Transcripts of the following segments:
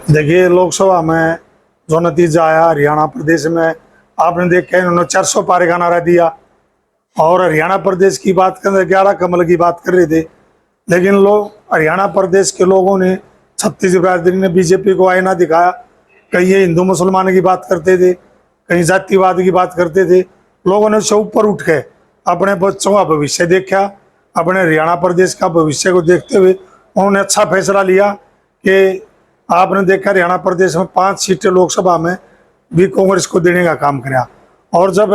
देखिए, लोकसभा में जो नतीजा आया हरियाणा प्रदेश में, आपने देखा इन्होंने 400 पारे का नारा दिया और हरियाणा प्रदेश की बात कर रहे, 11 कमल की बात कर रहे थे। लेकिन लोग हरियाणा प्रदेश के लोगों ने, छत्तीस बिरादरी ने बीजेपी को आईना दिखाया। कहीं ये हिंदू मुसलमान की बात करते थे, कहीं जातिवाद की बात करते थे। लोगों ने उससे ऊपर उठ के अपने बच्चों का भविष्य देखा, अपने हरियाणा प्रदेश का भविष्य को देखते हुए उन्होंने अच्छा फैसला लिया कि आपने देखा हरियाणा प्रदेश में 5 सीटें लोकसभा में भी कांग्रेस को देने का काम किया। और जब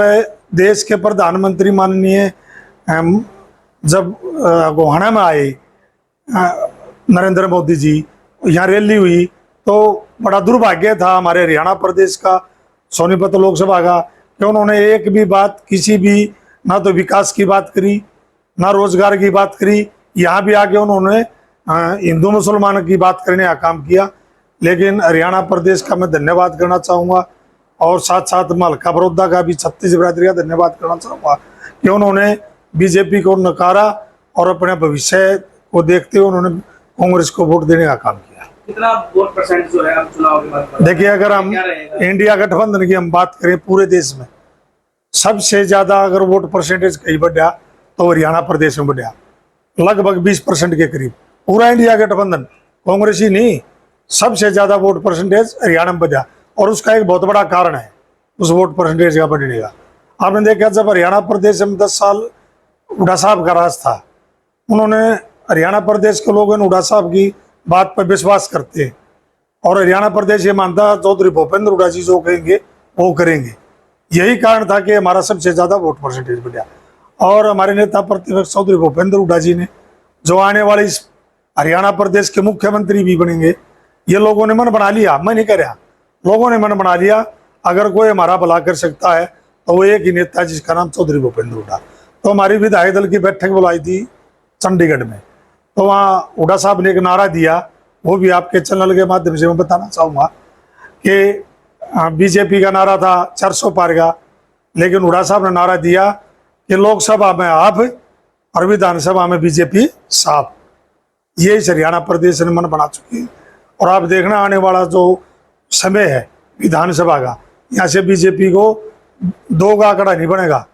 देश के प्रधानमंत्री माननीय जब गोहाना में आए नरेंद्र मोदी जी, यहाँ रैली हुई, तो बड़ा दुर्भाग्य था हमारे हरियाणा प्रदेश का, सोनीपत लोकसभा का, कि उन्होंने एक भी बात, किसी भी, ना तो विकास की बात करी, ना रोजगार की बात करी। यहाँ भी आके उन्होंने हिंदू मुसलमान की बात करने का काम किया। लेकिन हरियाणा प्रदेश का मैं धन्यवाद करना चाहूँगा और साथ साथ हल्का बड़ौदा का भी, छत्तीस बिरादरी का धन्यवाद करना चाहूँगा कि उन्होंने बीजेपी को नकारा और अपने भविष्य को देखते हुए उन्होंने कांग्रेस को वोट देने का काम किया। कितना वोट परसेंट जो है हम चुनाव के बाद? देखिए, अगर हम इंडिया गठबंधन की हम बात करें, पूरे देश में सबसे ज्यादा अगर वोट परसेंटेज कहीं बढ़ा तो हरियाणा प्रदेश में बढ़ा, लगभग 20% के करीब। पूरा इंडिया गठबंधन, कांग्रेस ही नहीं, सबसे ज्यादा वोट परसेंटेज हरियाणा में बढ़ा। और उसका एक बहुत बड़ा कारण है उस वोट परसेंटेज का बढ़ने का। आपने देखा जब हरियाणा प्रदेश में 10 साल हुड्डा साहब का राज था, उन्होंने, हरियाणा प्रदेश के लोग हुड्डा साहब की बात पर विश्वास करते हैं और हरियाणा प्रदेश ये मानता चौधरी भूपेंद्र हुड्डा जी जो कहेंगे वो करेंगे। यही कारण था कि हमारा सबसे ज्यादा वोट परसेंटेज बढ़ा। और हमारे नेता प्रतिपक्ष चौधरी भूपेंद्र हुड्डा जी ने, जो आने वाले इस हरियाणा प्रदेश के मुख्यमंत्री भी बनेंगे, ये लोगों ने मन बना लिया, मैं नहीं कह रहा, लोगों ने मन बना लिया अगर कोई हमारा भला कर सकता है तो वो एक ही नेता जिसका नाम चौधरी भूपेंद्र हुड्डा। तो हमारी विधायक दल की बैठक बुलाई थी चंडीगढ़ में, तो वहाँ हुड्डा साहब ने एक नारा दिया, वो भी आपके चैनल के माध्यम से मैं बताना चाहूँगा कि बीजेपी का नारा था 400 पार का, लेकिन हुड्डा साहब ने नारा दिया कि लोकसभा में आप और विधानसभा में बीजेपी साफ। ये इस हरियाणा प्रदेश ने मन बना चुकी है। और आप देखना आने वाला जो समय है विधानसभा का, यहाँ से बीजेपी को 2 का आंकड़ा नहीं बनेगा।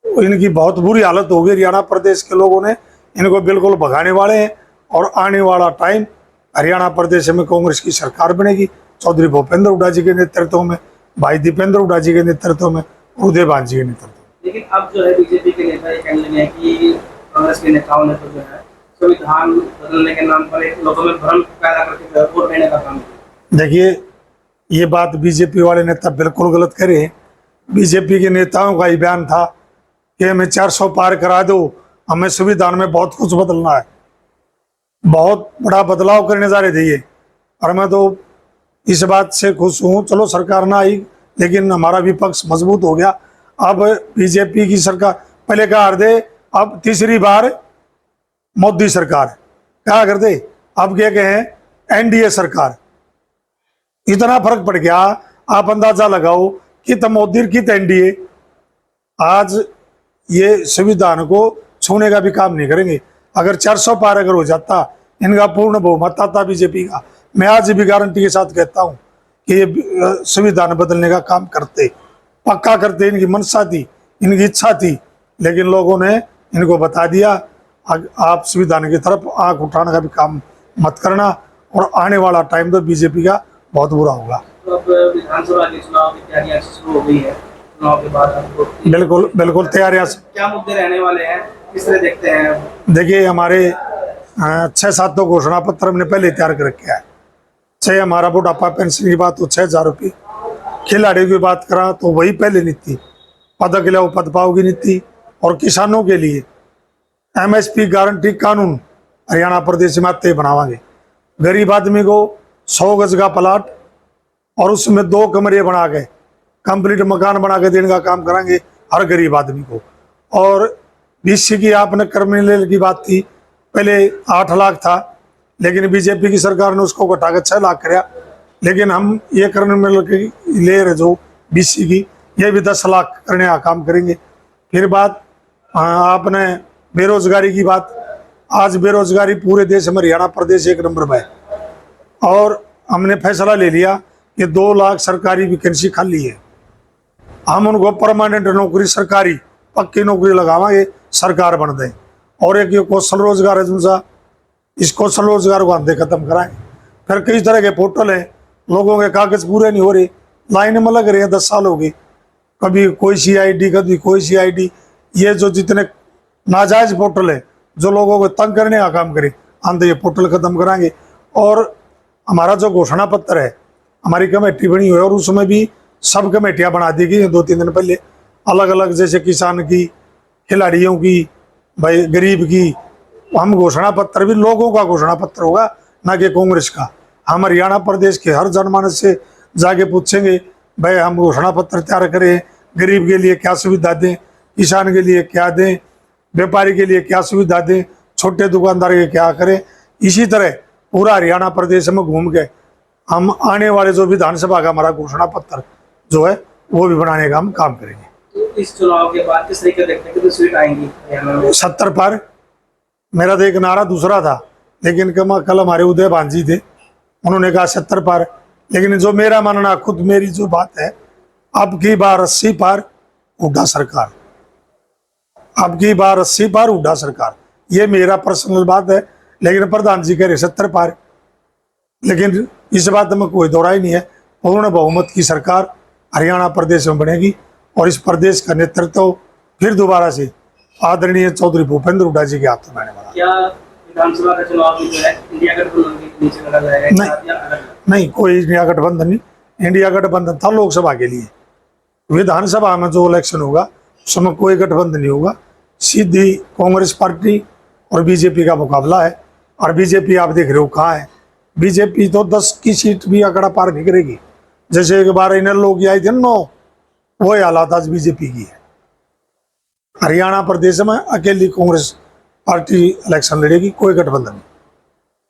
इनकी बहुत बुरी हालत होगी। हरियाणा प्रदेश के लोगों ने इनको बिल्कुल भगाने वाले हैं और आने वाला टाइम हरियाणा प्रदेश में कांग्रेस की सरकार बनेगी, चौधरी भूपेंद्र हुड्डा जी के नेतृत्व में, भाई दीपेंद्र हुड्डा जी के नेतृत्व में, उदय भान जी के नेतृत्व में। लेकिन अब जो है बीजेपी के नेता ये कहने लगे हैं कि कांग्रेस के नेताओं ने तो जो है संविधान बदलने के नाम पर एक लोगों में भ्रम पैदा करके वोट लेने का काम किया। देखिए, ये बात बीजेपी वाले नेता बिल्कुल गलत करे। बीजेपी के नेताओं का ही बयान था कि हमें 400 पार करा दो, हमें संविधान में बहुत कुछ बदलना है, बहुत बड़ा बदलाव करने जा रहे थे ये। और मैं तो इस बात से खुश हूँ, चलो सरकार ना आई लेकिन हमारा विपक्ष मजबूत हो गया। अब बीजेपी की सरकार, पहले कहा करते अब तीसरी बार मोदी सरकार कहा करते, अब क्या कहें एनडीए सरकार। इतना फर्क पड़ गया, आप अंदाजा लगाओ कि तो मोदी की एनडीए आज ये संविधान को छूने का भी काम नहीं करेंगे। अगर 400 पार अगर हो जाता, इनका पूर्ण बहुमत आता बीजेपी का, मैं आज भी गारंटी के साथ कहता हूं कि ये संविधान बदलने का काम करते, पक्का करते। इनकी मनसा थी, इनकी इच्छा थी, लेकिन लोगों ने इनको बता दिया आप संविधान की तरफ आंख उठाने का भी काम मत करना, और आने वाला टाइम तो बीजेपी का बहुत बुरा होगा। तो अब विधानसभा के चुनाव की तैयारियां शुरू हो गई है, चुनाव के बाद आपको बिल्कुल बिल्कुल तैयारियां। क्या मुद्दे रहने वाले हैं, किस तरह देखते हैं? देखिए, हमारे 6-7 तो घोषणा पत्र हमने पहले तैयार कर रखे है। 6 हमारा बुढ़ापा पेंशन की बात तो 6,000 रुपये, खिलाड़ियों की बात करा तो वही पहले नीति, पद के लिए पद पाओ की नीति, और किसानों के लिए MSP गारंटी कानून हरियाणा प्रदेश में आते बनावांगे। गरीब आदमी को 100 गज का प्लाट और उसमें 2 कमरे बना के कंप्लीट मकान बना के देने का काम कराएंगे हर गरीब आदमी को। और BC की आपने क्रिमिनल की बात थी, पहले 8 लाख था, लेकिन बीजेपी की सरकार ने उसको घटाकर 6 लाख कराया। लेकिन हम ये क्रिमिनल की ले रहे जो BC की, ये भी 10 लाख करने का काम करेंगे। फिर बात आपने बेरोजगारी की बात, आज बेरोजगारी पूरे देश में हरियाणा प्रदेश 1 नंबर में है। और हमने फैसला ले लिया कि 2 लाख सरकारी वैकेंसी खाली है, हम उनको परमानेंट नौकरी सरकारी पक्की नौकरी लगावांगे, सरकार बन दें। और एक ये कौशल रोजगार है जिनसा, इस कौशल रोजगार को आधे खत्म कराएंगे। फिर कई तरह के पोर्टल हैं, लोगों के कागज पूरे नहीं हो रहे, लाइन में लग रहे हैं, 10 साल हो गए, कभी कोई CID कभी कोई CID। ये जो जितने नाजायज पोर्टल है जो लोगों को तंग करने का काम करे, आंधे ये पोर्टल खत्म कराएंगे। और हमारा जो घोषणा पत्र है, हमारी कमेटी बनी हुई है और उसमें भी सब कमेटियां बना दी गई हैं 2-3 दिन पहले, अलग अलग, जैसे किसान की, खिलाड़ियों की, भाई गरीब की। हम घोषणा पत्र भी लोगों का घोषणा पत्र होगा, ना कि कांग्रेस का। हम हरियाणा प्रदेश के हर जनमानस से जाके पूछेंगे, भाई हम घोषणा पत्र तैयार करें, गरीब के लिए क्या सुविधा दें, किसान के लिए क्या दें, व्यापारी के लिए क्या सुविधा दें, छोटे दुकानदार के क्या करें। इसी तरह पूरा हरियाणा प्रदेश में घूम के हम आने वाले जो विधानसभा का हमारा घोषणा पत्र जो है वो भी बनाने का हम काम करेंगे। तो इस चुनाव के बाद किस तरीके देखते हैं कितनी सीट आएंगी हरियाणा में? 70 पार। मेरा तो एक नारा दूसरा था, लेकिन कल हमारे उदय भांजी थे, उन्होंने कहा 70 पार। लेकिन जो मेरा मानना, खुद मेरी जो बात है, अब की बार 80 पार, हुड्डा सरकार। अब की बार 80 पार, हुड्डा सरकार, ये मेरा पर्सनल बात है। लेकिन प्रधान जी कह रहे 70 पार। लेकिन इस बात में कोई दोहराई नहीं है, पूर्ण बहुमत की सरकार हरियाणा प्रदेश में बनेगी और इस प्रदेश का नेतृत्व फिर दोबारा से आदरणीय चौधरी भूपेंद्र हुड्डा जी के हाथों में आने वाला। क्या विधानसभा का चुनाव भी जो है इंडिया गठबंधन के नीचे लड़ा जाएगा एक साथ या अलग? नहीं, कोई इंडिया गठबंधन नहीं। इंडिया गठबंधन था लोकसभा के लिए, विधानसभा में जो इलेक्शन होगा उसमें कोई गठबंधन नहीं होगा। सीधी कांग्रेस पार्टी और बीजेपी का मुकाबला है। और बीजेपी आप देख रहे हो कहाँ है, बीजेपी तो 10 की सीट भी आंकड़ा पार नहीं करेगी। जैसे एक बार इन्हें लोग आई थे 9, वही हालात आज बीजेपी की है। हरियाणा प्रदेश में अकेली कांग्रेस पार्टी इलेक्शन लड़ेगी, कोई गठबंधन नहीं।